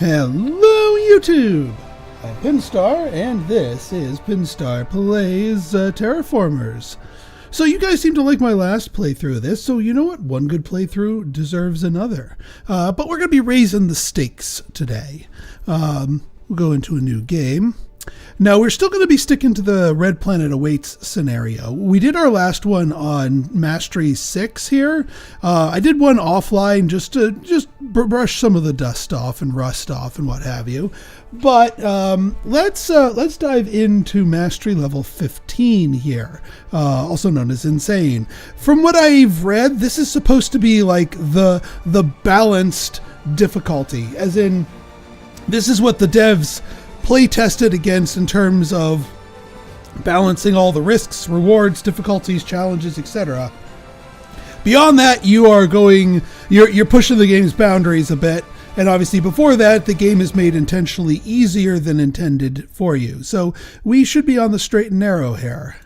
Hello YouTube! I'm Pinstar, and this is Pinstar Plays Terraformers. So you guys seem to like my last playthrough of this, so you know what? One good playthrough deserves another. But we're going to be raising the stakes today. We'll go into a new game. Now, we're still going to be sticking to the Red Planet Awaits scenario. We did our last one on Mastery 6 here. I did one offline just to brush some of the dust off and rust off and what have you. But let's dive into Mastery level 15 here, also known as Insane. From what I've read, this is supposed to be like the balanced difficulty, as in this is what the devs play tested against in terms of balancing all the risks, rewards, difficulties, challenges, etc. Beyond that, you're pushing the game's boundaries a bit, and obviously before that, the game is made intentionally easier than intended for you. So we should be on the straight and narrow here.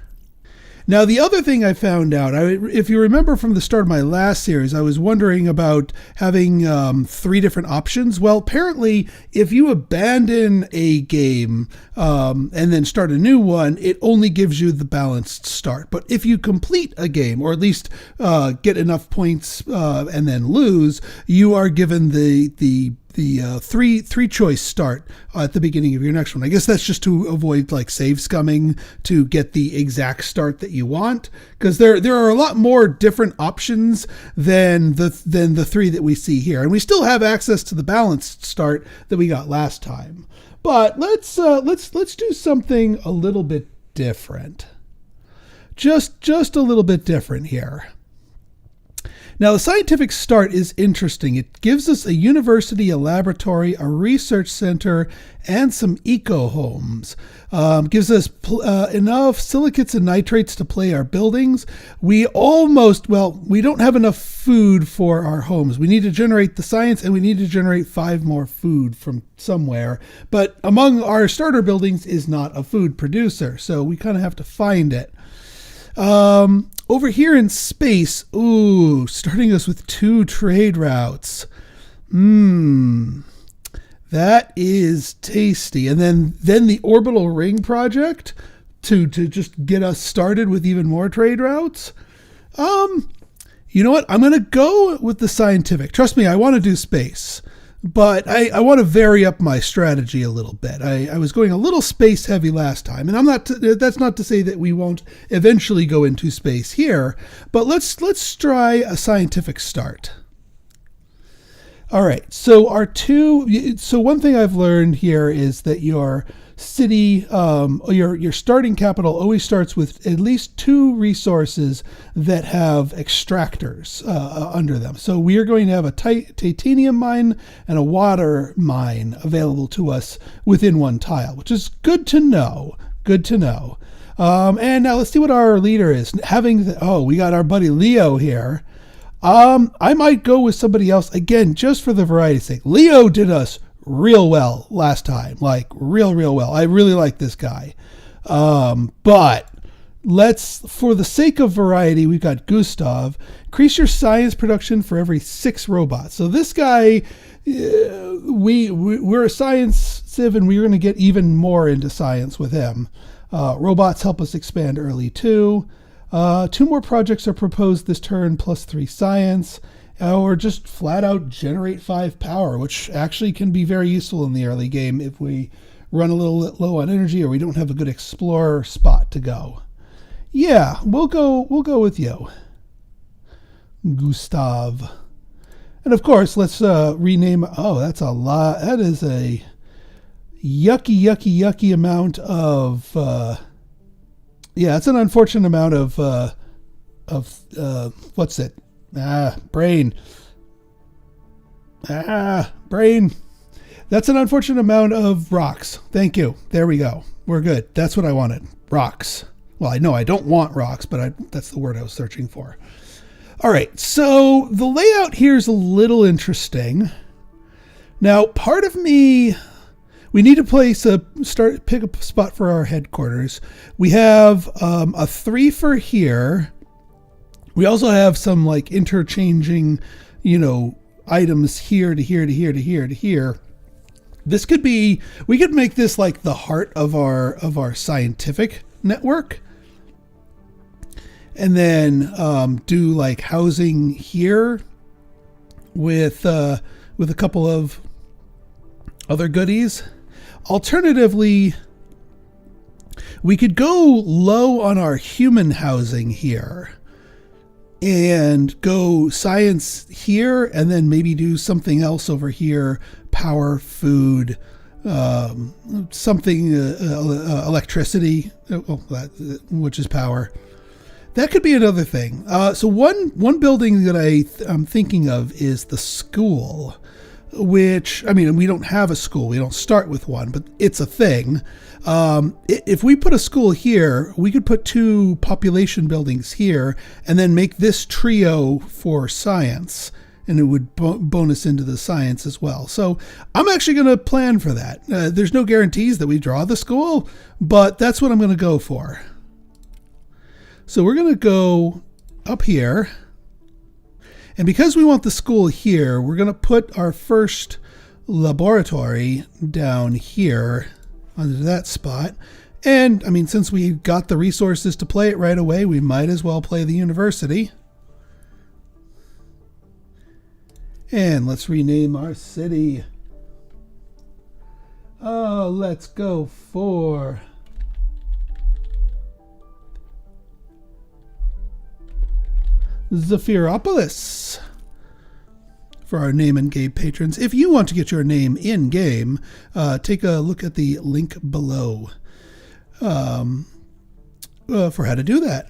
Now, the other thing I found out, if you remember from the start of my last series, I was wondering about having 3 different options. Well, apparently, if you abandon a game and then start a new one, it only gives you the balanced start. But if you complete a game, or at least get enough points and then lose, you are given the three choice start at the beginning of your next one. I guess that's just to avoid like save scumming to get the exact start that you want, because there are a lot more different options than the 3 that we see here, and we still have access to the balanced start that we got last time. But let's do something a little bit different. Just a little bit different here. Now, the scientific start is interesting. It gives us a university, a laboratory, a research center, and some eco-homes. Gives us enough silicates and nitrates to play our buildings. We don't have enough food for our homes. We need to generate the science, and we need to generate 5 more food from somewhere. But among our starter buildings is not a food producer, so we kind of have to find it. Over here in space, starting us with 2 trade routes. That is tasty. And then the orbital ring project to just get us started with even more trade routes. You know what? I'm going to go with the scientific. Trust me, I want to do space. But I want to vary up my strategy a little bit. I was going a little space heavy last time, and that's not to say that we won't eventually go into space here, but let's try a scientific start. All right, so one thing I've learned here is that your city, your starting capital always starts with at least 2 resources that have extractors under them. So we are going to have a titanium mine and a water mine available to us within 1 tile, which is good to know. Good to know. And now let's see what our leader is. We got our buddy Leo here. I might go with somebody else again, just for the variety's sake. Leo did us real well last time, like real well. I really like this guy. But for the sake of variety, we've got Gustav. Increase your science production for every 6 robots. So this guy, we're a science civ, and we're going to get even more into science with him. Robots help us expand early too. 2 more projects are proposed this turn, plus 3 science. Or just flat out generate 5 power, which actually can be very useful in the early game if we run a little low on energy or we don't have a good explorer spot to go. Yeah, we'll go with you, Gustav. And of course, let's rename. Oh, that's a lot. That is a yucky amount of. It's an unfortunate amount of what's it? Brain. Brain. That's an unfortunate amount of rocks. Thank you. There we go. We're good. That's what I wanted. Rocks. Well, I know I don't want rocks, but that's the word I was searching for. All right. So the layout here is a little interesting. Now, part of me, we need to pick a spot for our headquarters. We have a 3 for here. We also have some like interchanging, items here to here to here to here to here. This could be, we could make this like the heart of our scientific network. And then do like housing here with a couple of other goodies. Alternatively, we could go low on our human housing here and go science here, and then maybe do something else over here, power, food, something, electricity, which is power. That could be another thing. So one building that I'm thinking of is the school, which, I mean, we don't have a school. We don't start with one, but it's a thing. If we put a school here, we could put 2 population buildings here and then make this trio for science, and it would bonus into the science as well. So I'm actually going to plan for that. There's no guarantees that we draw the school, but that's what I'm going to go for. So we're going to go up here. And because we want the school here, we're going to put our first laboratory down here under that spot. And I mean, since we got the resources to play it right away, we might as well play the university. And let's rename our city. Oh, let's go for Zephyropolis for our name in game patrons. If you want to get your name in game, take a look at the link below for how to do that.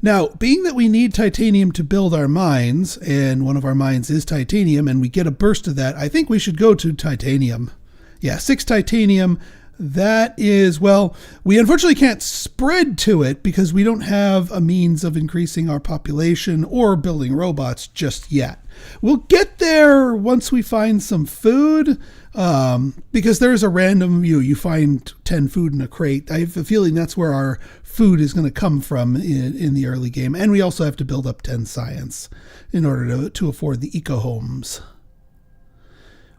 Now, being that we need titanium to build our mines, and one of our mines is titanium, and we get a burst of that, I think we should go to titanium. Yeah, 6 titanium. That is, well, we unfortunately can't spread to it because we don't have a means of increasing our population or building robots just yet. We'll get there once we find some food, because there's a random you find 10 food in a crate. I have a feeling that's where our food is going to come from in the early game. And we also have to build up 10 science in order to afford the eco homes.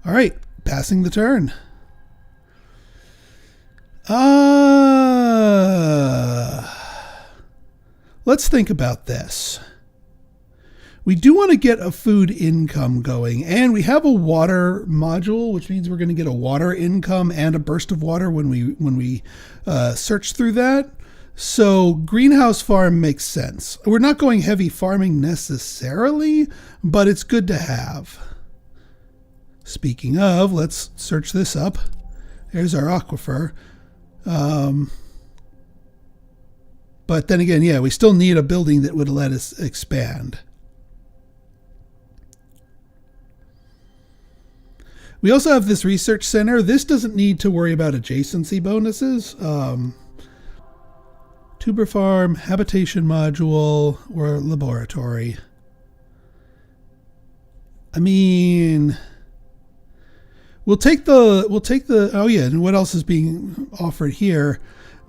All right, passing the turn. Let's think about this. We do want to get a food income going, and we have a water module, which means we're going to get a water income and a burst of water when we search through that. So greenhouse farm makes sense. We're not going heavy farming necessarily, but it's good to have. Speaking of, let's search this up. There's our aquifer. But then again, yeah, we still need a building that would let us expand. We also have this research center. This doesn't need to worry about adjacency bonuses. Tuber farm, habitation module, or laboratory. I mean, we'll take the, oh yeah, and what else is being offered here?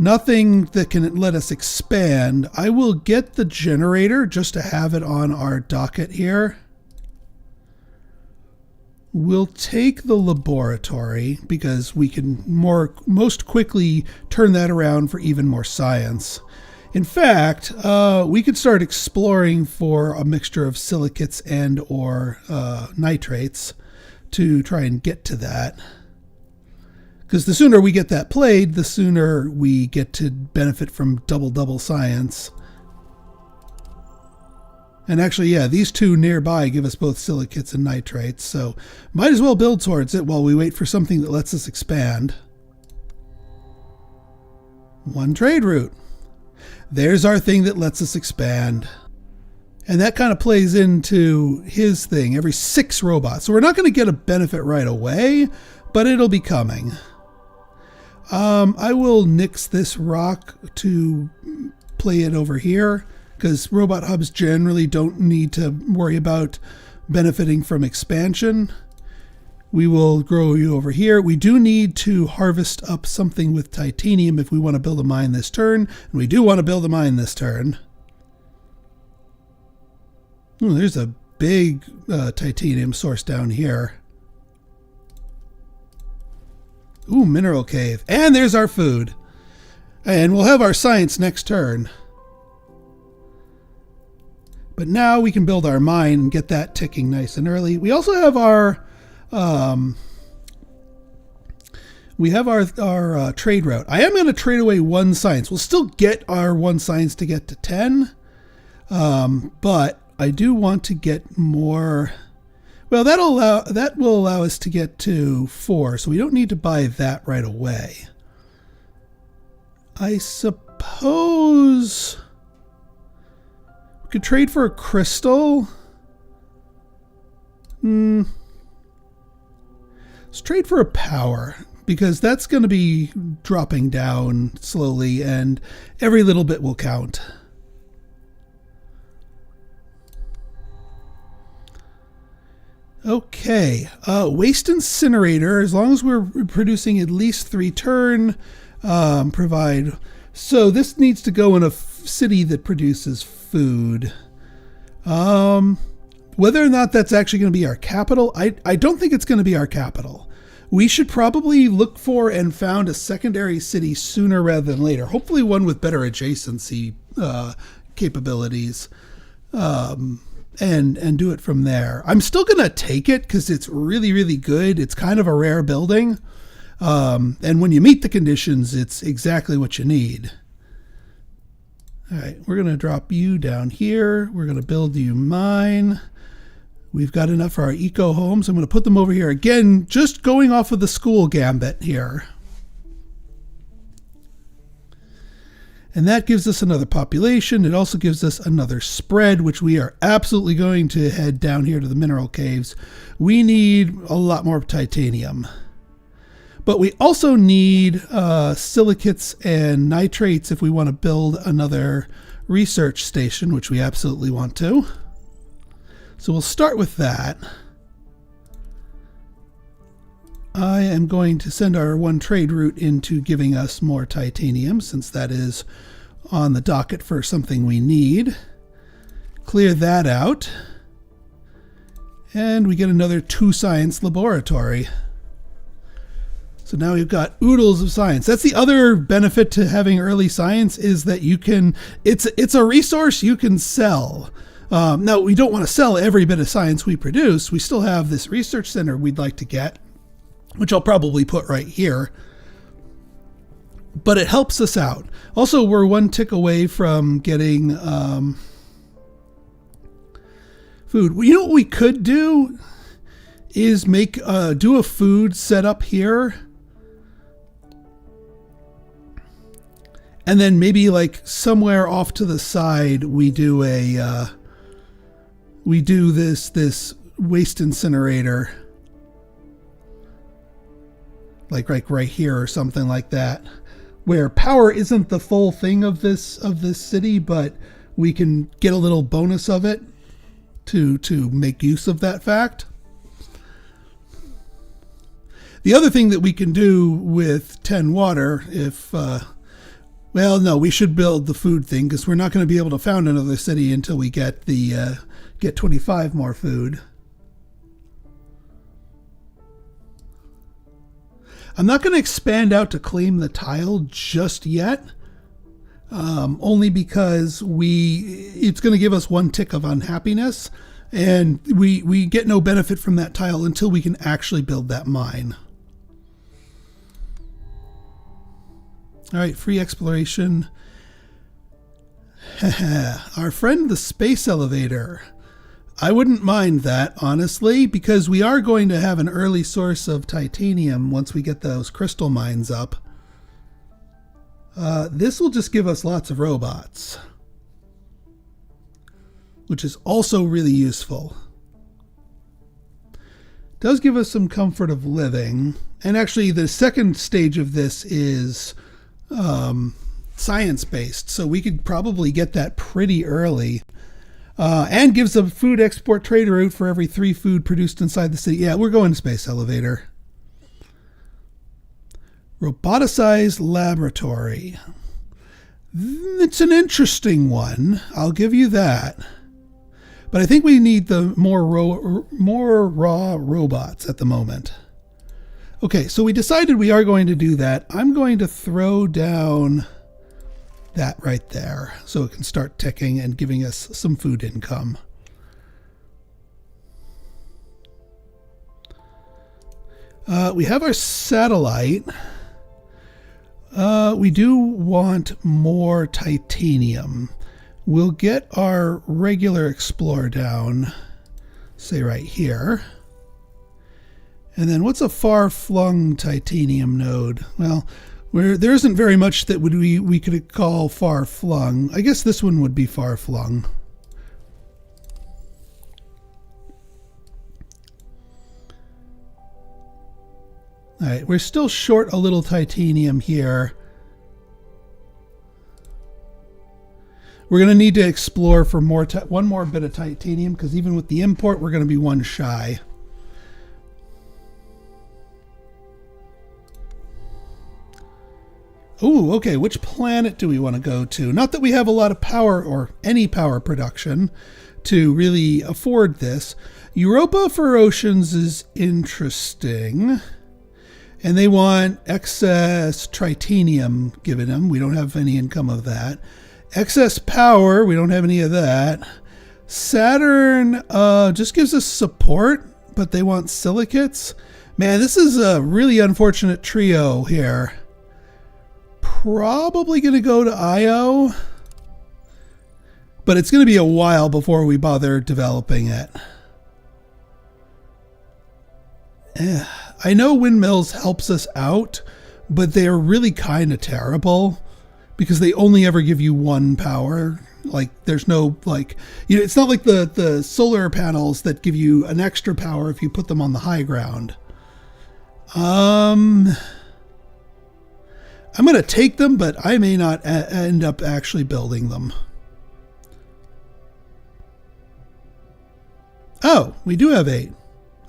Nothing that can let us expand. I will get the generator just to have it on our docket here. We'll take the laboratory because we can most quickly turn that around for even more science. In fact, we could start exploring for a mixture of silicates and or nitrates to try and get to that. Because the sooner we get that played, the sooner we get to benefit from double science. And actually, yeah, these 2 nearby give us both silicates and nitrates, so might as well build towards it while we wait for something that lets us expand. 1 trade route. There's our thing that lets us expand. And that kind of plays into his thing, every 6 robots. So we're not going to get a benefit right away, but it'll be coming. I will nix this rock to play it over here, because robot hubs generally don't need to worry about benefiting from expansion. We will grow you over here. We do need to harvest up something with titanium if we want to build a mine this turn, and we do want to build a mine this turn. Oh, there's a big titanium source down here. Ooh, mineral cave. And there's our food. And we'll have our science next turn. But now we can build our mine and get that ticking nice and early. We also have our trade route. I am going to trade away 1 science. We'll still get our 1 science to get to 10. But I do want to get more. Well, that will allow us to get to 4, so we don't need to buy that right away. I suppose we could trade for a crystal. Let's trade for a power, because that's going to be dropping down slowly, and every little bit will count. Okay, waste incinerator, as long as we're producing at least 3 turn, provide. So this needs to go in a city that produces food. Whether or not that's actually going to be our capital, I don't think it's going to be our capital. We should probably look for and found a secondary city sooner rather than later. Hopefully one with better adjacency capabilities. And do it from there. I'm still going to take it because it's really, really good. It's kind of a rare building. And when you meet the conditions, it's exactly what you need. All right, we're going to drop you down here. We're going to build you mine. We've got enough for our eco homes. I'm going to put them over here. Again, just going off of the school gambit here. And that gives us another population. It also gives us another spread, which we are absolutely going to head down here to the mineral caves. We need a lot more titanium. But we also need silicates and nitrates if we want to build another research station, which we absolutely want to. So we'll start with that. I am going to send our 1 trade route into giving us more titanium, since that is on the docket for something we need. Clear that out. And we get another 2 science laboratory. So now we've got oodles of science. That's the other benefit to having early science, is that you can, it's a resource you can sell. Now, we don't want to sell every bit of science we produce. We still have this research center we'd like to get, which I'll probably put right here. But it helps us out. Also, we're 1 tick away from getting food. Well, you know what we could do is do a food setup here. And then maybe like somewhere off to the side, we do this waste incinerator. Like right here or something like that, where power isn't the full thing of this city, but we can get a little bonus of it to make use of that fact. The other thing that we can do with 10 water, if well, no, we should build the food thing, because we're not going to be able to found another city until we get get 25 more food. I'm not going to expand out to claim the tile just yet, only because it's going to give us 1 tick of unhappiness, and we get no benefit from that tile until we can actually build that mine. All right, free exploration. Our friend the space elevator. I wouldn't mind that, honestly, because we are going to have an early source of titanium once we get those crystal mines up. This will just give us lots of robots, which is also really useful. Does give us some comfort of living. And actually, the second stage of this is science-based, so we could probably get that pretty early. And gives a food export trade route for every 3 food produced inside the city. Yeah, we're going to space elevator. Roboticized laboratory. It's an interesting one. I'll give you that. But I think we need the more raw robots at the moment. Okay, so we decided we are going to do that. I'm going to throw down that right there so it can start ticking and giving us some food income. We have our satellite. We do want more titanium. We'll get our regular explorer down, say right here. And then what's a far-flung titanium node? Well, there isn't very much that we could call far-flung. I guess this one would be far-flung. All right, we're still short a little titanium here. We're going to need to explore for one more bit of titanium, because even with the import, we're going to be one shy. Ooh, okay, which planet do we want to go to? Not that we have a lot of power or any power production to really afford this. Europa for oceans is interesting. And they want excess tritanium given them. We don't have any income of that. Excess power, we don't have any of that. Saturn just gives us support, but they want silicates. Man, this is a really unfortunate trio here. Probably going to go to Io, but it's going to be a while before we bother developing it. I know windmills helps us out, but they're really kind of terrible because they only ever give you one power. Like there's no it's not like the solar panels that give you an extra power if you put them on the high ground. I'm going to take them, but I may not end up actually building them. Oh, we do have 8.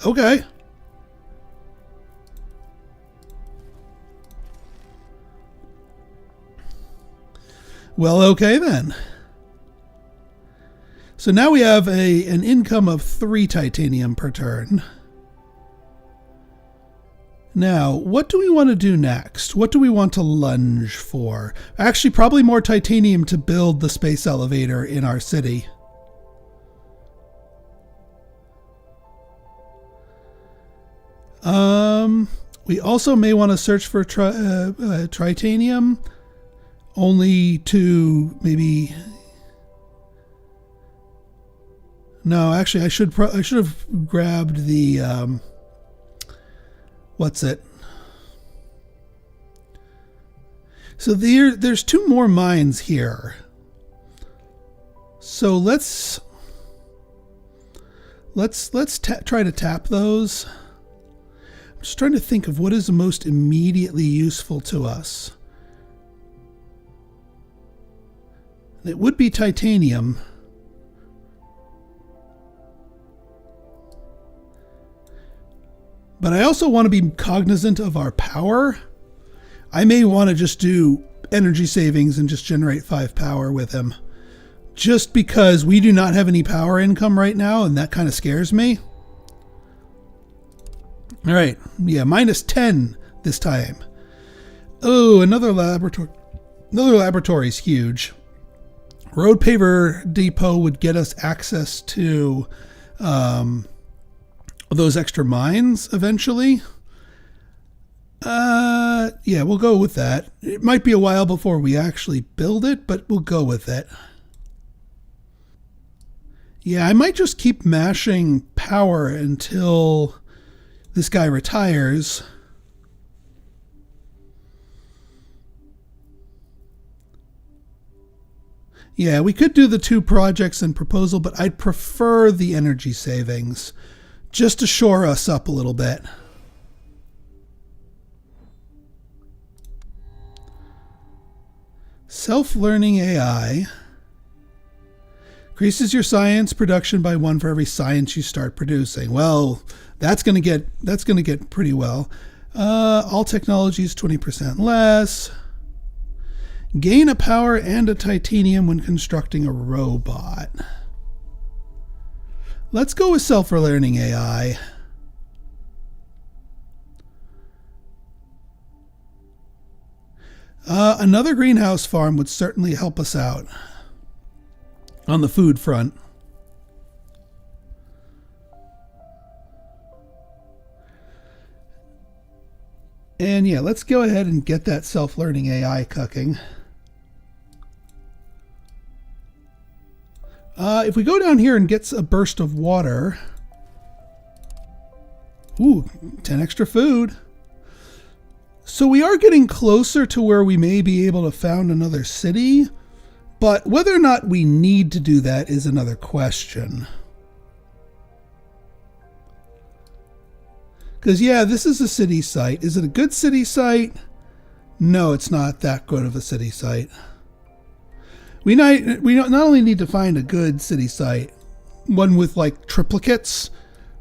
Okay. Well, okay then. So now we have an income of 3 titanium per turn. Now, what do we want to do next? What do we want to lunge for? Actually, probably more titanium to build the space elevator in our city. We also may want to search for tritanium, only to maybe... No, actually, I should have grabbed the... what's it? So there's 2 more mines here. So let's try to tap those. I'm just trying to think of what is the most immediately useful to us. It would be titanium. But I also want to be cognizant of our power. I may want to just do energy savings and just generate 5 power with him. Just because we do not have any power income right now, and that kind of scares me. All right. Yeah, minus 10 this time. Oh, another laboratory. Another laboratory is huge. Road paver depot would get us access to those extra mines eventually. Yeah, we'll go with that. It might be a while before we actually build it, but we'll go with it. Yeah, I might just keep mashing power until this guy retires. Yeah, we could do the 2 projects and proposal, but I'd prefer the energy savings just to shore us up a little bit. Self-learning AI increases your science production by 1 for every science you start producing. Well, that's going to get pretty well. All technologies 20% less. Gain a power and a titanium when constructing a robot. Let's go with self-learning AI. Another greenhouse farm would certainly help us out on the food front. And yeah, let's go ahead and get that self-learning AI cooking. If we go down here and get a burst of water, ooh, 10 extra food. So we are getting closer to where we may be able to found another city, but whether or not we need to do that is another question. Because yeah, this is a city site. Is it a good city site? No, it's not that good of a city site. We not only need to find a good city site, one with like triplicates,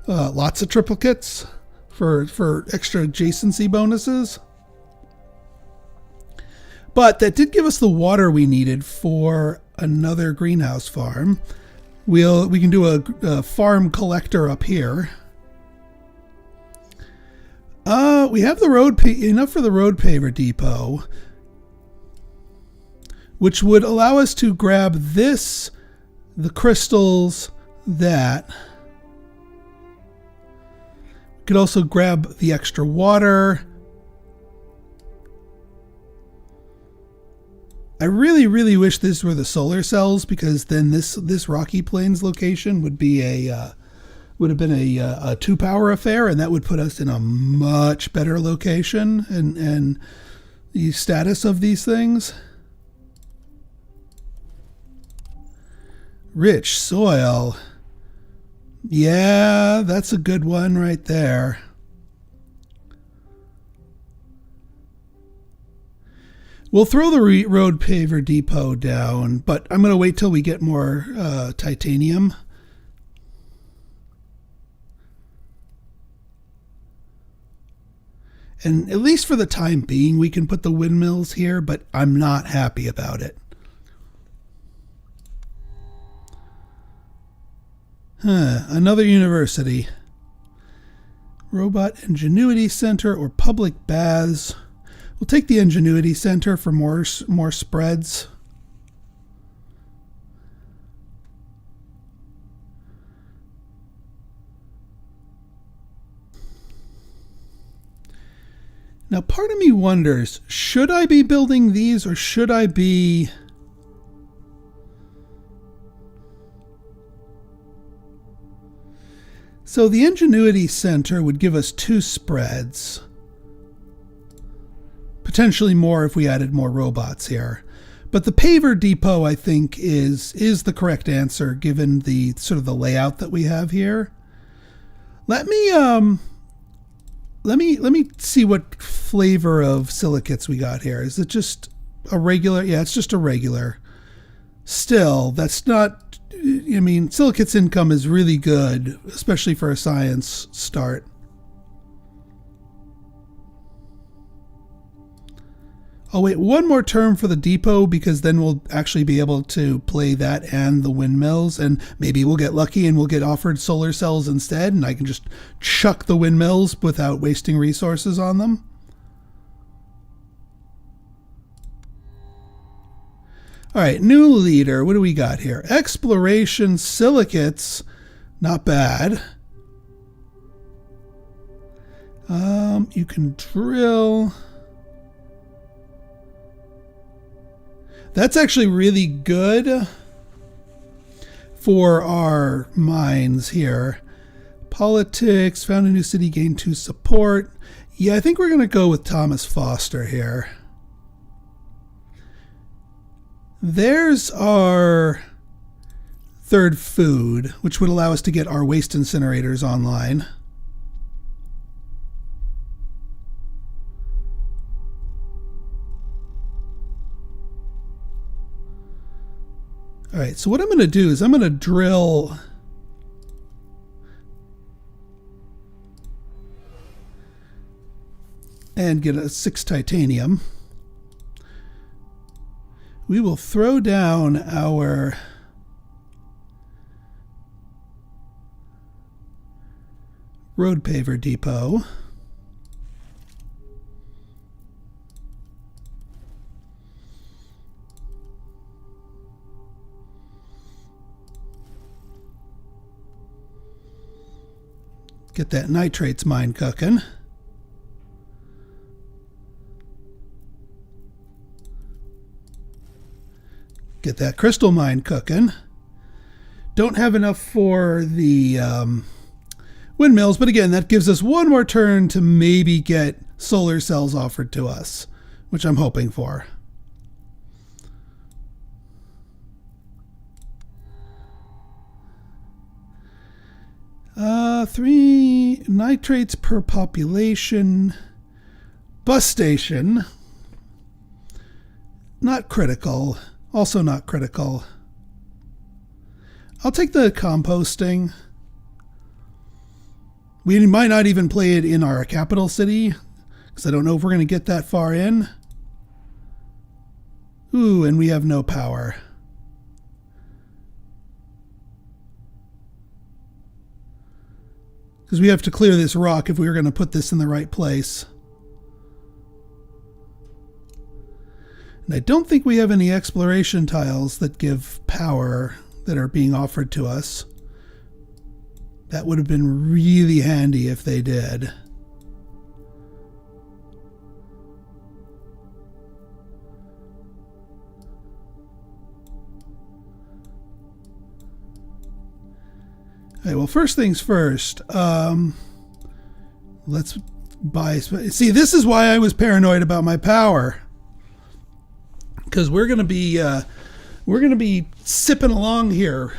lots of triplicates for extra adjacency bonuses, but that did give us the water we needed for another greenhouse farm. We can do a farm collector up here. We have the enough for the road paver depot, which would allow us to grab this, the crystals, that. We could also grab the extra water. I really, really wish this were the solar cells, because then this Rocky Plains location would be would have been a 2-power affair, and that would put us in a much better location and the status of these things. Rich soil. Yeah, that's a good one right there. We'll throw the road paver depot down, but I'm going to wait till we get more titanium. And at least for the time being, we can put the windmills here, but I'm not happy about it. Another university. Robot Ingenuity Center or public baths. We'll take the Ingenuity Center for more spreads. Now, part of me wonders, should I be building these or should I be... So the Ingenuity Center would give us 2 spreads. Potentially more if we added more robots here. But the paver depot, I think, is the correct answer given the sort of the layout that we have here. Let me see what flavor of silicates we got here. Is it just a regular? Yeah, it's just a regular. Still, that's not, I mean, silicates income is really good, especially for a science start. I'll wait one more term for the depot, because then we'll actually be able to play that and the windmills, and maybe we'll get lucky and we'll get offered solar cells instead, and I can just chuck the windmills without wasting resources on them. All right, new leader. What do we got here? Exploration silicates. Not bad. You can drill. That's actually really good for our mines here. Politics, found a new city, gained 2 support. Yeah, I think we're going to go with Thomas Foster here. There's our 3rd food, which would allow us to get our waste incinerators online. All right, so what I'm going to do is I'm going to drill and get a 6 titanium. We will throw down our road paver depot. Get that nitrates mine cooking. Get that crystal mine cooking. Don't have enough for the windmills, but again, that gives us one more turn to maybe get solar cells offered to us, which I'm hoping for. Three nitrates per population. Bus station. Not critical. Also not critical. I'll take the composting. We might not even play it in our capital city, because I don't know if we're going to get that far in. Ooh, and we have no power. Because we have to clear this rock if we were going to put this in the right place. And I don't think we have any exploration tiles that give power that are being offered to us. That would have been really handy if they did. Okay, well, first things first. Let's buy. See, this is why I was paranoid about my power, because we're gonna be sipping along here.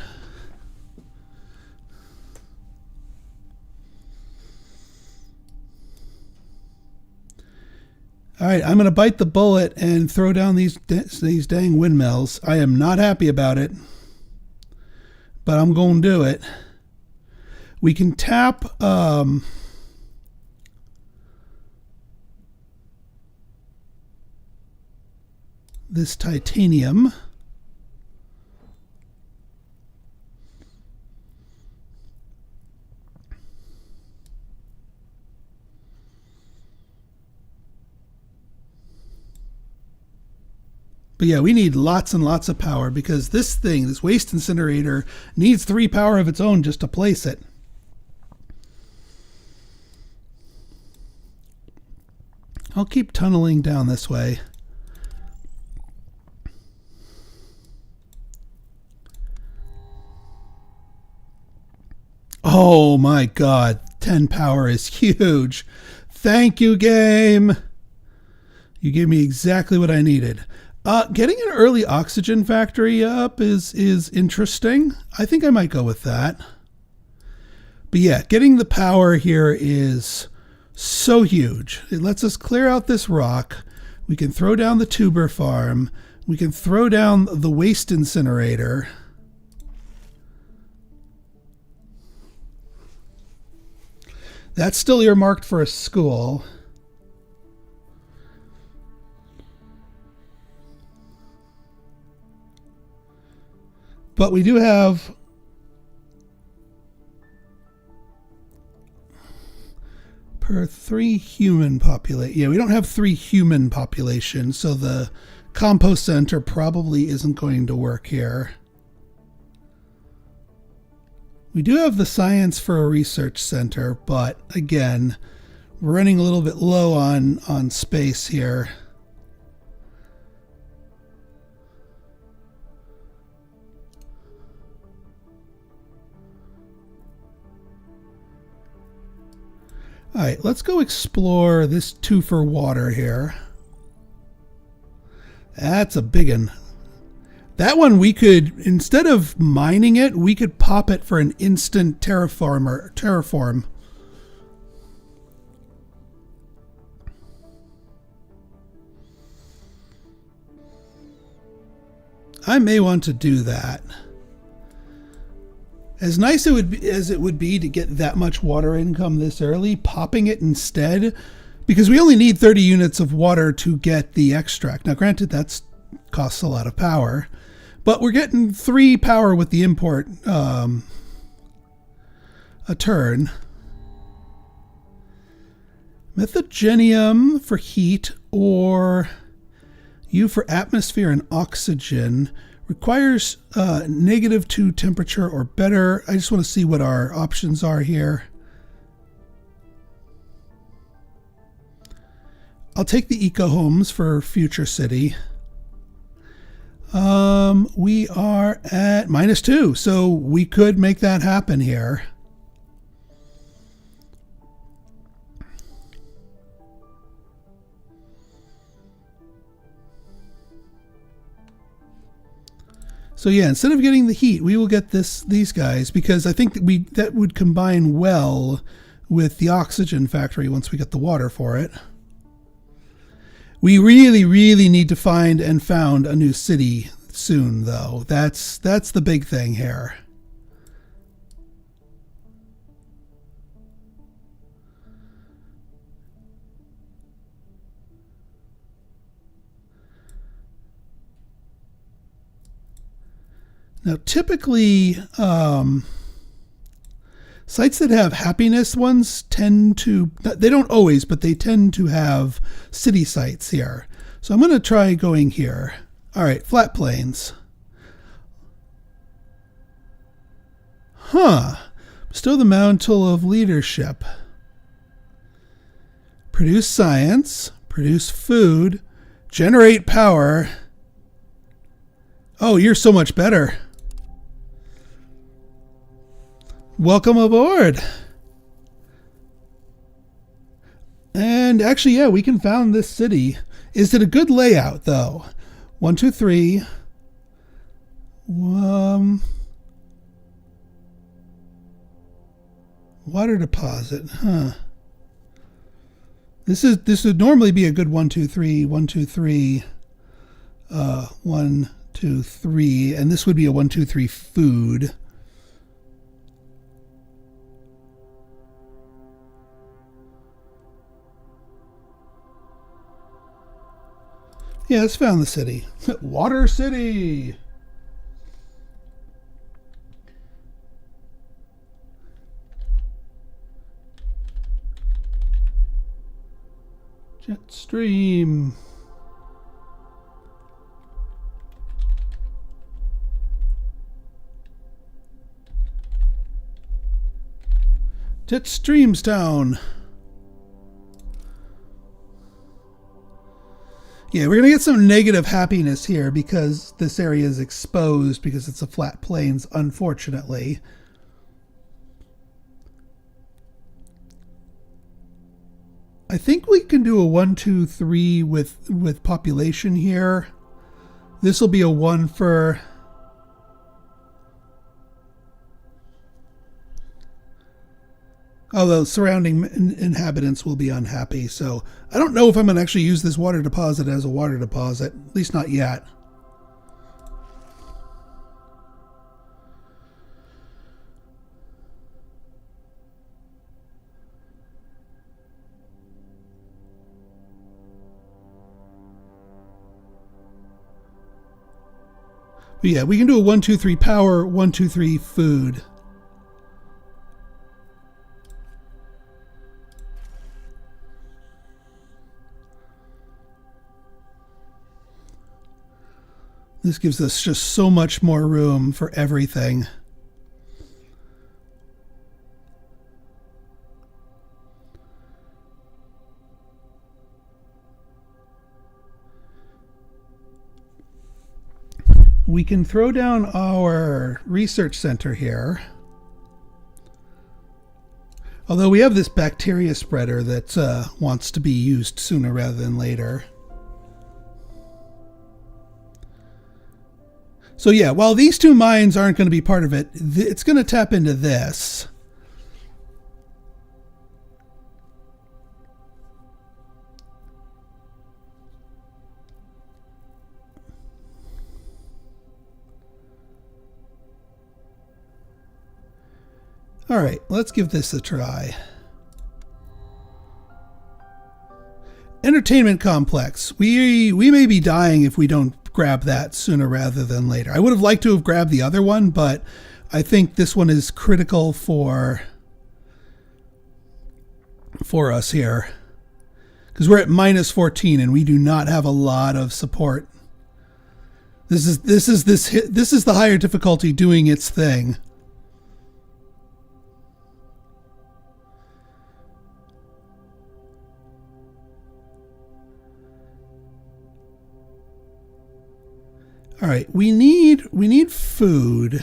All right, I'm gonna bite the bullet and throw down these dang windmills. I am not happy about it, but I'm gonna do it. We can tap this titanium. But yeah, we need lots and lots of power, because this thing, this waste incinerator, needs 3 power of its own just to place it. I'll keep tunneling down this way. Oh my god, 10 power is huge. Thank you, game. You gave me exactly what I needed. Getting an early oxygen factory up is interesting. I think I might go with that. But yeah, getting the power here is so huge. It lets us clear out this rock. We can throw down the tuber farm. We can throw down the waste incinerator. That's still earmarked for a school. But we do have per 3 human population. Yeah, we don't have 3 human population, so the compost center probably isn't going to work here. We do have the science for a research center, but again, we're running a little bit low on space here. All right, let's go explore this 2 for water here. That's a big one. That one we could, instead of mining it, we could pop it for an instant terraform. I may want to do that. As nice as it would be to get that much water income this early, popping it instead, because we only need 30 units of water to get the extract. Now, granted, that costs a lot of power, but we're getting 3 power with the import a turn. Methagenium for heat, or U for atmosphere and oxygen. Requires -2 temperature or better. I just want to see what our options are here. I'll take the eco homes for future city. We are at -2, so we could make that happen here. So yeah, instead of getting the heat, we will get these guys, because I think that would combine well with the oxygen factory once we get the water for it. We really, really need to find and found a new city soon, though. That's the big thing here. Now, typically, sites that have happiness ones tend to, they don't always, but they tend to have city sites here. So I'm going to try going here. All right, flat plains. Bestow the mantle of leadership. Produce science. Produce food. Generate power. Oh, you're so much better. Welcome aboard. And actually, yeah, we can found this city. Is it a good layout, though? 1, 2, 3. Water deposit, This would normally be a good 1, 2, 3, 1, 2, 3, 1, 2, 3, and this would be a 1, 2, 3 food. Yeah, let's found the city. Water City! Jet stream. Jet streams down. Yeah, we're going to get some negative happiness here because this area is exposed because it's a flat plains, unfortunately. I think we can do a 1, 2, 3 with population here. This will be a 1 for... Although surrounding inhabitants will be unhappy, so I don't know if I'm going to actually use this water deposit as a water deposit, at least not yet. But yeah, we can do a 1, 2, 3 power, 1, 2, 3 food. This gives us just so much more room for everything. We can throw down our research center here. Although we have this bacteria spreader that wants to be used sooner rather than later. So yeah, while these two mines aren't going to be part of it, it's going to tap into this. All right, let's give this a try. Entertainment complex. We may be dying if we don't grab that sooner rather than later. I would have liked to have grabbed the other one, but I think this one is critical for us here. Because we're at -14 and we do not have a lot of support. This is the higher difficulty doing its thing. All right, we need food.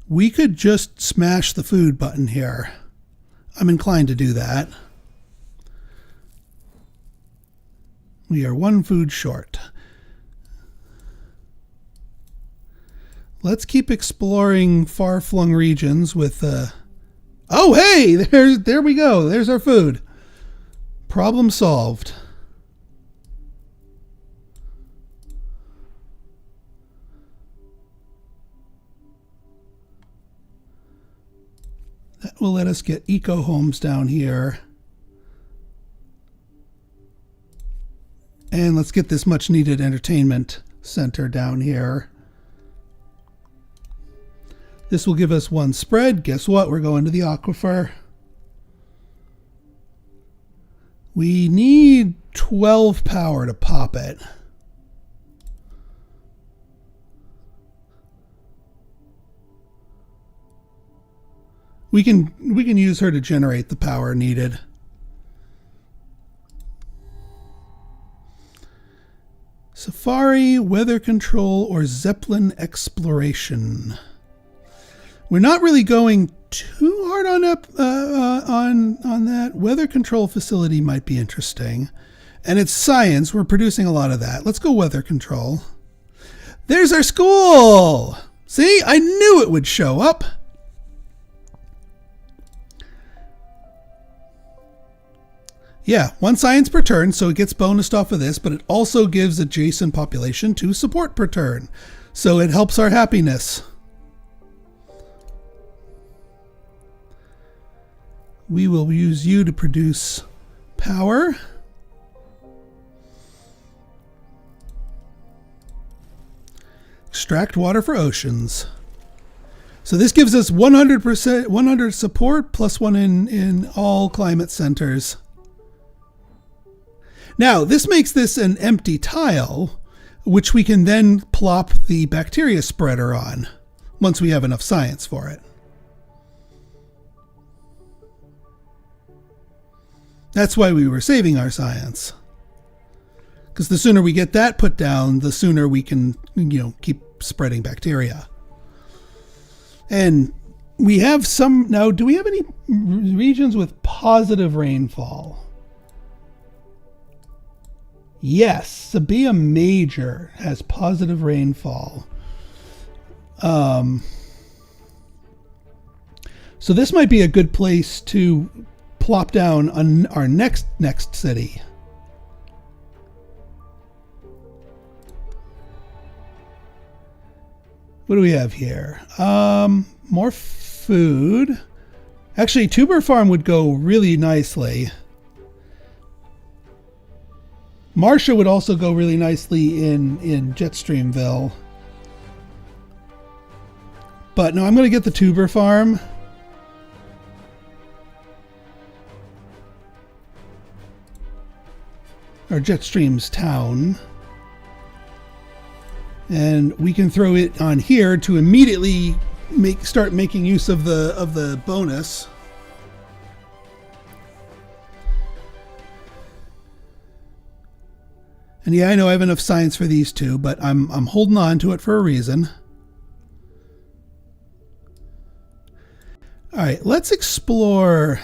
We could just smash the food button here. I'm inclined to do that. We are one food short. Let's keep exploring far-flung regions with... Oh, hey! There we go. There's our food. Problem solved. That will let us get eco homes down here. And let's get this much needed entertainment center down here. This will give us one spread. Guess what? We're going to the aquifer. We need 12 power to pop it. We can use her to generate the power needed. Safari, weather control, or Zeppelin exploration. We're not really going too hard on that. Weather control facility might be interesting. And it's science. We're producing a lot of that. Let's go weather control. There's our school! See? I knew it would show up. Yeah, one science per turn, so it gets bonused off of this, but it also gives adjacent population 2 support per turn. So it helps our happiness. We will use you to produce power. Extract water for oceans. So this gives us 100%, 100 support plus 1 in all climate centers. Now, this makes this an empty tile, which we can then plop the bacteria spreader on once we have enough science for it. That's why we were saving our science. Because the sooner we get that put down, the sooner we can, keep spreading bacteria. And we have some... Now, do we have any regions with positive rainfall? Yes, Sabia Major has positive rainfall. So this might be a good place to plop down on our next city. What do we have here? More food. Actually, Tuber Farm would go really nicely. Marcia would also go really nicely in Jetstreamville. But no, I'm going to get the Tuber Farm. Or Jetstream's town. And we can throw it on here to immediately start making use of the bonus. And yeah, I know I have enough science for these two, but I'm holding on to it for a reason. All right, let's explore.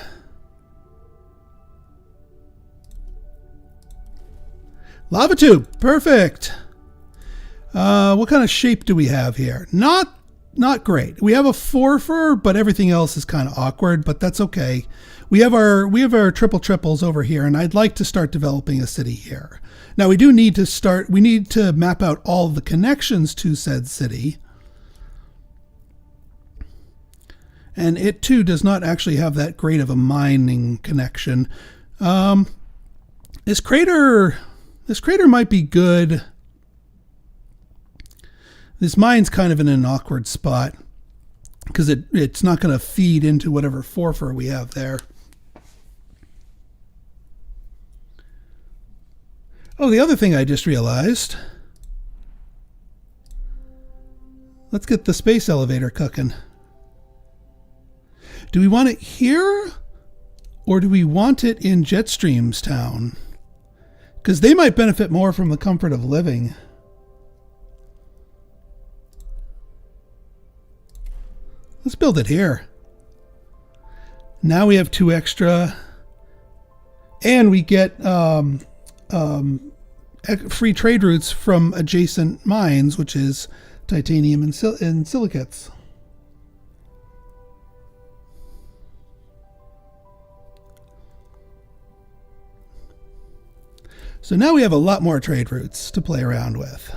Lava tube, perfect. What kind of shape do we have here? Not great. We have a forfer, but everything else is kind of awkward, but that's okay. We have our triples over here, and I'd like to start developing a city here. Now we need to map out all the connections to said city. And it too does not actually have that great of a mining connection. This crater might be good. This mine's kind of in an awkward spot because it's not going to feed into whatever forfer we have there. Oh, the other thing I just realized. Let's get the space elevator cooking. Do we want it here? Or do we want it in Jetstream's town? Because they might benefit more from the comfort of living. Let's build it here. Now we have 2 extra. And we get free trade routes from adjacent mines, which is titanium and silicates. So now we have a lot more trade routes to play around with.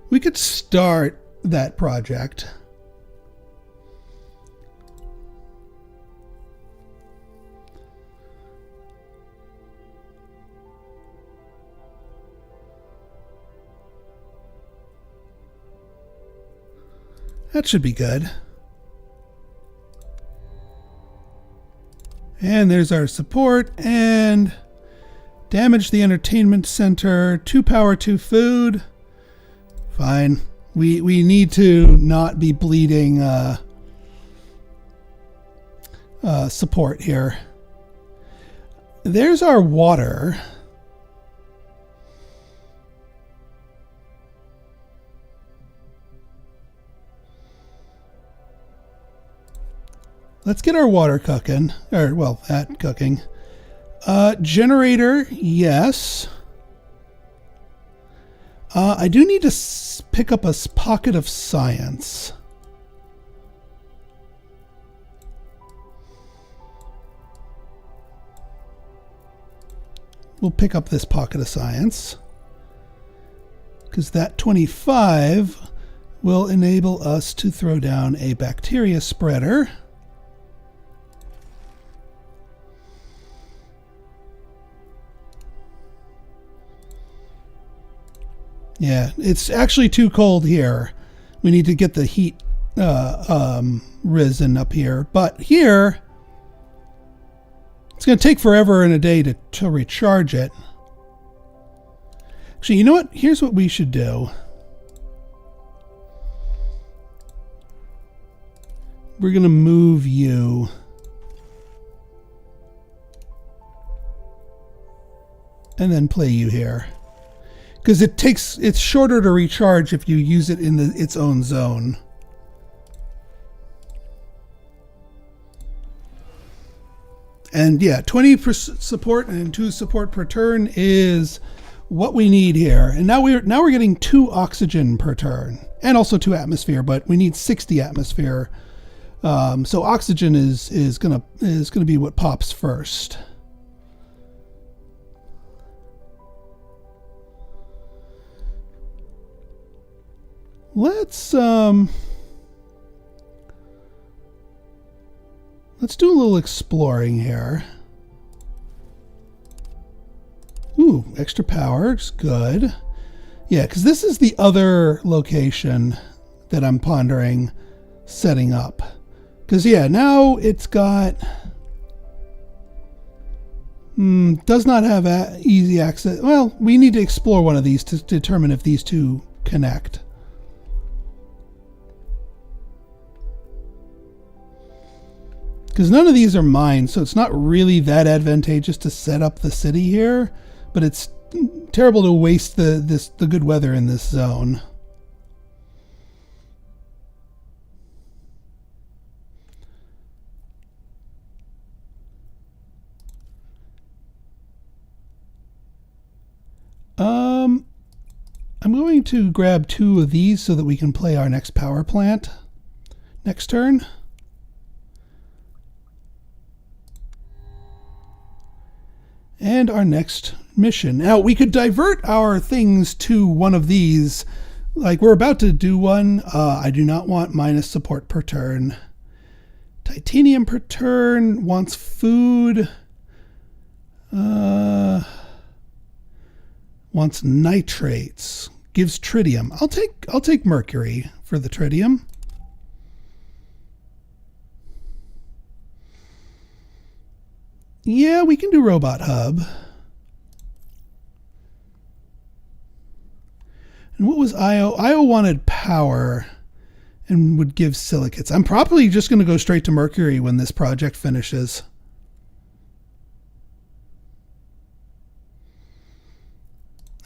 We could start that project. That should be good. And there's our support, and damage the entertainment center, 2 power, 2 food. Fine. We need to not be bleeding support here. There's our water. Let's get our water cooking. Or, well, that cooking. Generator, yes. I do need to pick up a pocket of science. We'll pick up this pocket of science, because that 25 will enable us to throw down a bacteria spreader. Yeah, it's actually too cold here. We need to get the heat risen up here. But here, it's going to take forever and a day to recharge it. Actually, you know what? Here's what we should do. We're going to move you. And then play you here. Because it's shorter to recharge if you use it in its own zone. And yeah, 20 per support and 2 support per turn is what we need here. And now we're getting 2 oxygen per turn, and also 2 atmosphere, but we need 60 atmosphere. So oxygen is gonna be what pops first. Let's do a little exploring here. Ooh, extra power is good. Yeah, because this is the other location that I'm pondering setting up. Because yeah, now it's got does not have easy access. Well, we need to explore one of these to determine if these two connect. Because none of these are mine, so it's not really that advantageous to set up the city here, but it's terrible to waste the good weather in this zone. I'm going to grab 2 of these so that we can play our next power plant next turn. And our next mission. Now, we could divert our things to one of these. Like, we're about to do one. I do not want minus support per turn. Titanium per turn. Wants food. Wants nitrates. Gives tritium. I'll take mercury for the tritium. Yeah, we can do robot hub. And what was IO? IO wanted power and would give silicates. I'm probably just going to go straight to Mercury when this project finishes.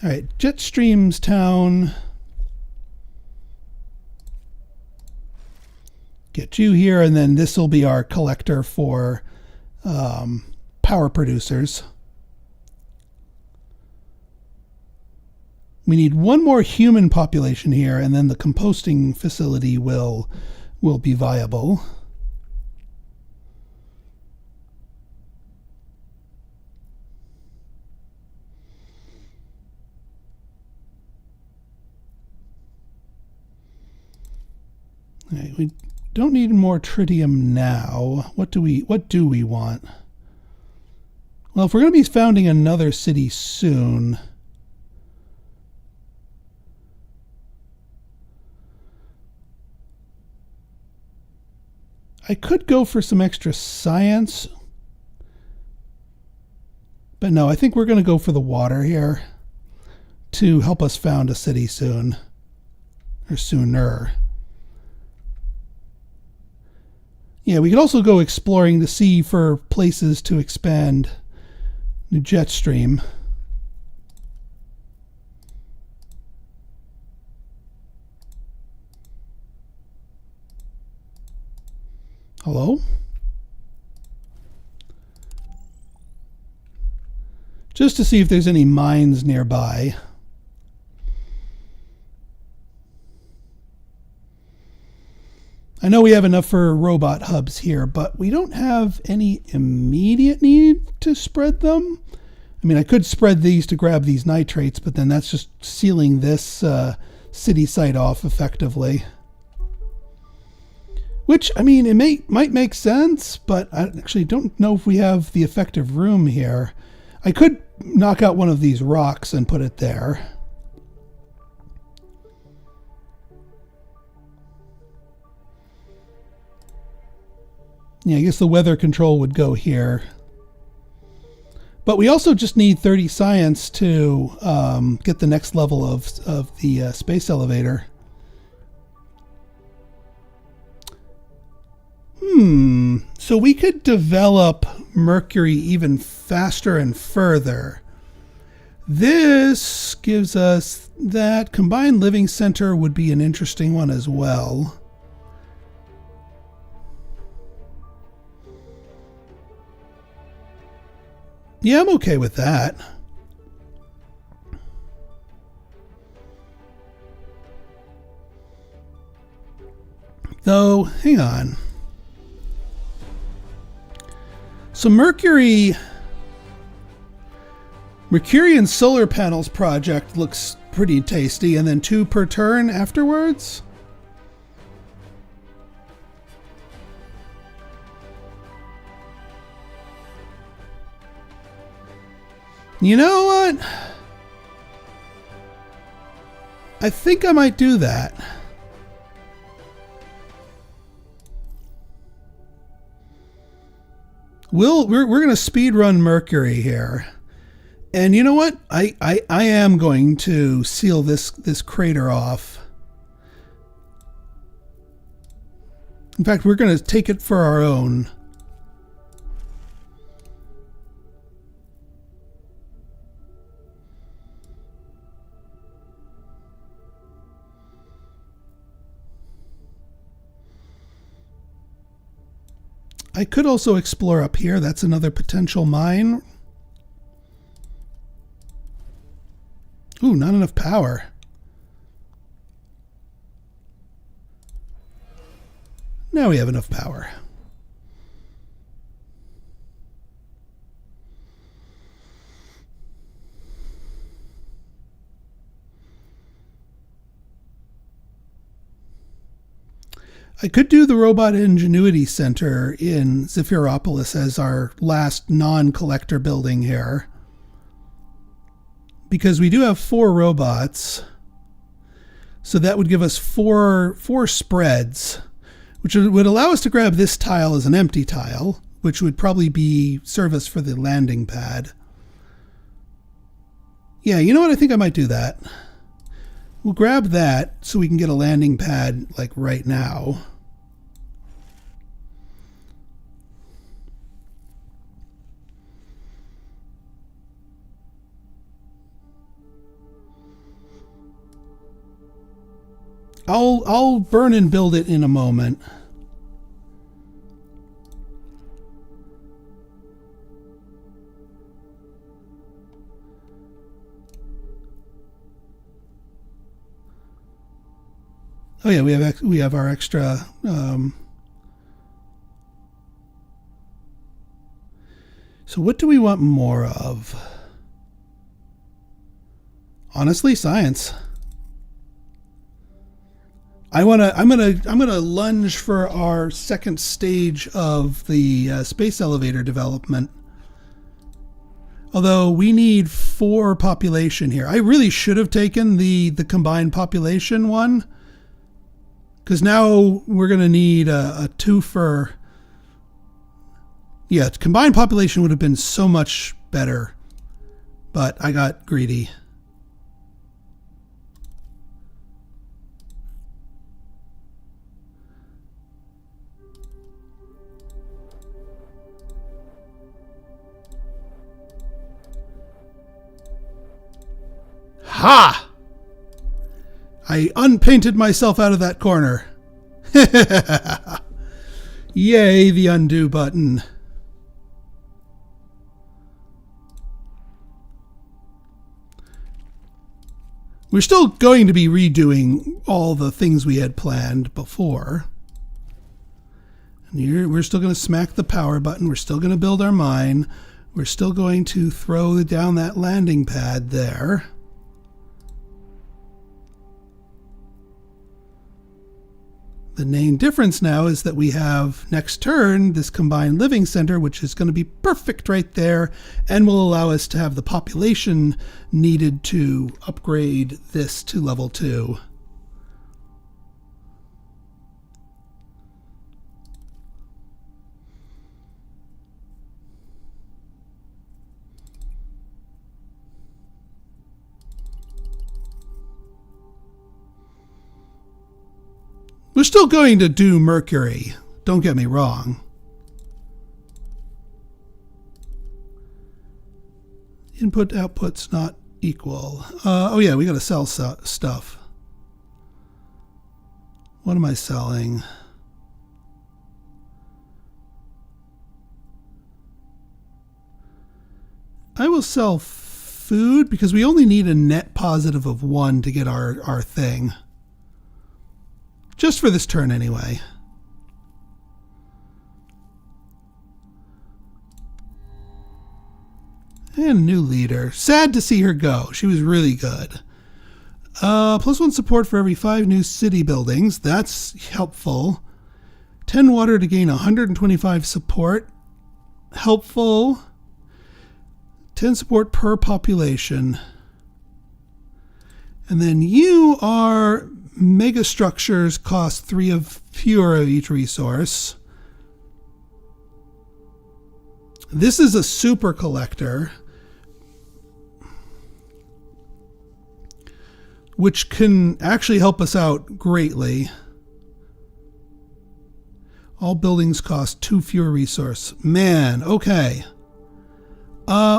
All right, Jetstream's town. Get you here, and then this will be our collector for power producers. We need one more human population here, and then the composting facility will be viable. All right, we don't need more tritium now. What do we want? Well, if we're going to be founding another city soon, I could go for some extra science, but no, I think we're going to go for the water here to help us found a city soon, or sooner. Yeah, we could also go exploring to see for places to expand New Jetstream. Hello? Just to see if there's any mines nearby. I know we have enough for robot hubs here, but we don't have any immediate need to spread them. I mean, I could spread these to grab these nitrates, but then that's just sealing this city site off effectively. Which, I mean, it might make sense, but I actually don't know if we have the effective room here. I could knock out one of these rocks and put it there. Yeah, I guess the weather control would go here. But we also just need 30 science to get the next level of the space elevator. So we could develop Mercury even faster and further. This gives us that combined living center would be an interesting one as well. Yeah, I'm okay with that. Though, hang on. So Mercurian solar panels project looks pretty tasty, and then 2 per turn afterwards. You know what? I think I might do that. We're going to speed run Mercury here. And you know what? I am going to seal this crater off. In fact, we're going to take it for our own. I could also explore up here. That's another potential mine. Ooh, not enough power. Now we have enough power. I could do the Robot Ingenuity Center in Zephyropolis as our last non-collector building here. Because we do have 4 robots. So that would give us four spreads, which would allow us to grab this tile as an empty tile, which would probably be service for the landing pad. Yeah, you know what? I think I might do that. We'll grab that so we can get a landing pad like right now. I'll burn and build it in a moment. Oh yeah, we have our extra. So what do we want more of? Honestly, science. I'm gonna lunge for our second stage of the space elevator development. Although we need 4 population here. I really should have taken the combined population one, because now we're gonna need a 2 for. Yeah, combined population would have been so much better, but I got greedy. Ha! I unpainted myself out of that corner. Yay, the undo button. We're still going to be redoing all the things we had planned before. And we're still going to smack the power button. We're still going to build our mine. We're still going to throw down that landing pad there. The main difference now is that we have next turn this combined living center, which is going to be perfect right there and will allow us to have the population needed to upgrade this to level 2. We're still going to do Mercury, don't get me wrong. Input output's not equal. Oh yeah, we gotta sell stuff. What am I selling? I will sell food because we only need a net positive of 1 to get our thing. Just for this turn, anyway. And new leader. Sad to see her go. She was really good. +1 support for every 5 new city buildings. That's helpful. 10 water to gain 125 support. Helpful. 10 support per population. And then you are... Mega structures cost 3 fewer of each resource. This is a super collector, which can actually help us out greatly. All buildings cost 2 fewer resource. Man, okay.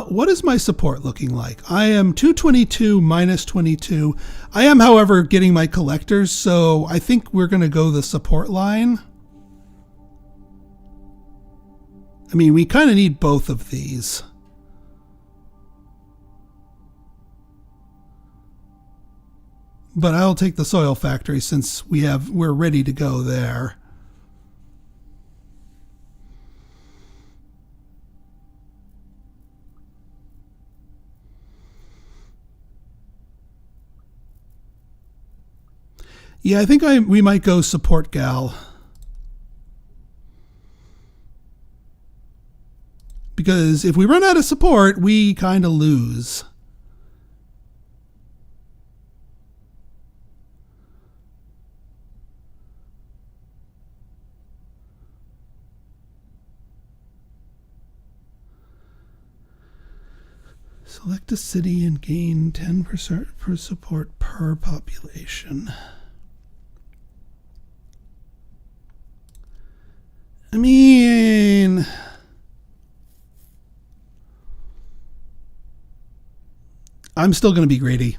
What is my support looking like? I am 222 minus 22. I am, however, getting my collectors, so I think we're going to go the support line. I mean, we kind of need both of these. But I'll take the soil factory since we're ready to go there. Yeah, I think we might go support gal. Because if we run out of support, we kind of lose. Elect a city and gain 10% per support per population. I mean, I'm still going to be greedy.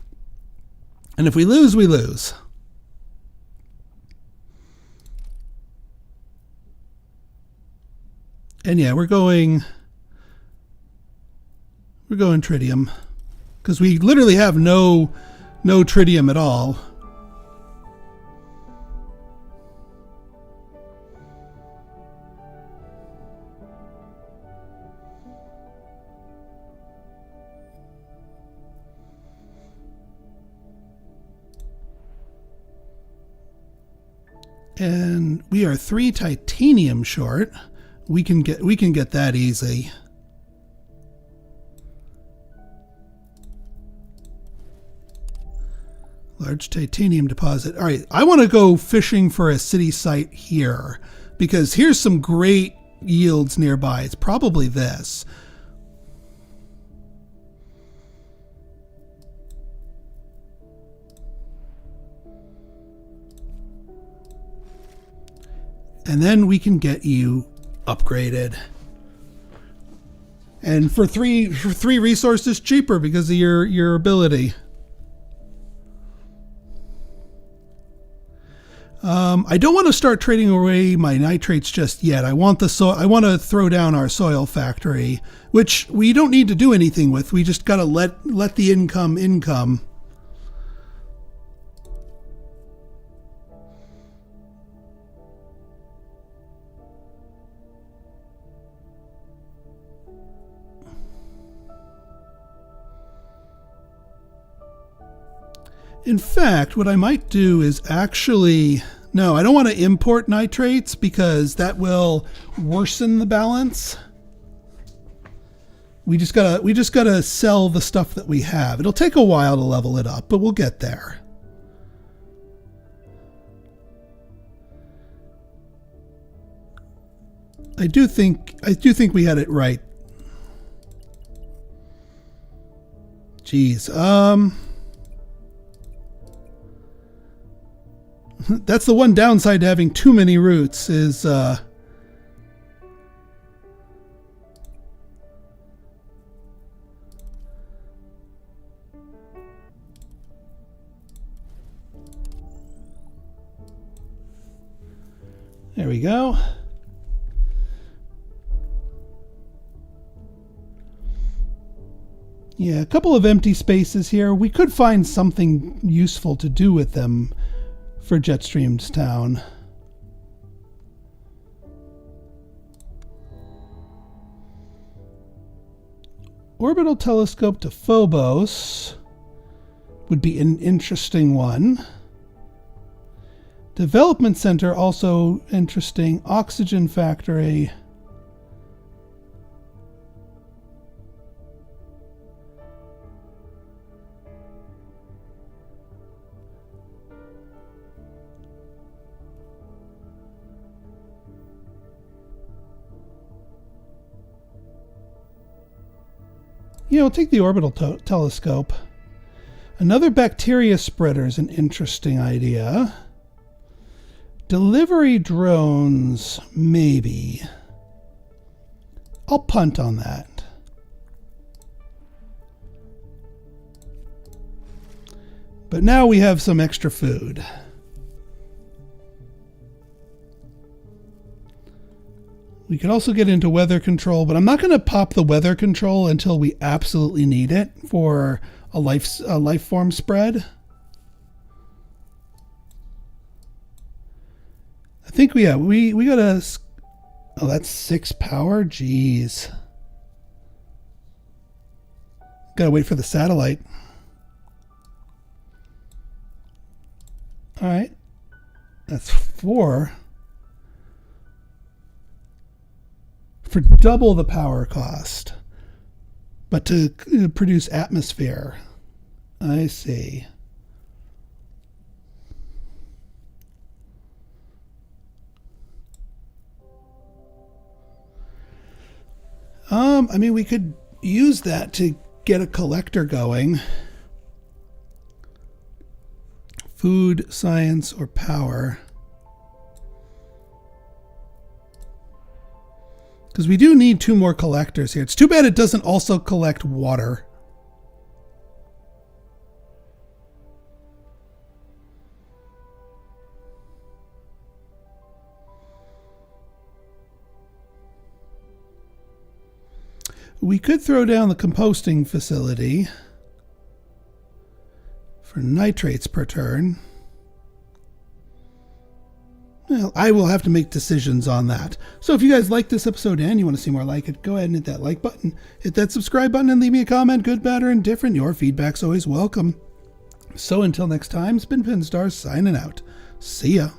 And if we lose, we lose. And yeah, we're going tritium. Because we literally have no tritium at all. And we are 3 titanium short. We can get that easy. Large titanium deposit. All right, I want to go fishing for a city site here because here's some great yields nearby. It's probably this. And then we can get you upgraded. And for three resources cheaper because of your ability. I don't want to start trading away my nitrates just yet. I want to throw down our soil factory, which we don't need to do anything with. We just got to let the income. In fact, what I might do is actually... No, I don't want to import nitrates because that will worsen the balance. We just gotta sell the stuff that we have. It'll take a while to level it up, but we'll get there. I do think we had it right. Jeez. That's the one downside to having too many roots is there we go. Yeah, a couple of empty spaces here. We could find something useful to do with them for Jetstream's town. Orbital telescope to Phobos would be an interesting one. Development center also interesting. Oxygen factory. Yeah, we'll take the orbital telescope. Another bacteria spreader is an interesting idea. Delivery drones, maybe. I'll punt on that. But now we have some extra food. We could also get into weather control, but I'm not going to pop the weather control until we absolutely need it for a life form spread. I think we got a... Oh, that's 6 power? Jeez. Gotta wait for the satellite. Alright. That's 4. For double the power cost. But to produce atmosphere. I see. I mean, we could use that to get a collector going. Food, science, or power. Because we do need 2 more collectors here. It's too bad it doesn't also collect water. We could throw down the composting facility for nitrates per turn. Well, I will have to make decisions on that. So if you guys like this episode and you want to see more like it, go ahead and hit that like button, hit that subscribe button, and leave me a comment, good, bad, or indifferent. Your feedback's always welcome. So until next time, it's been Pinstar signing out. See ya.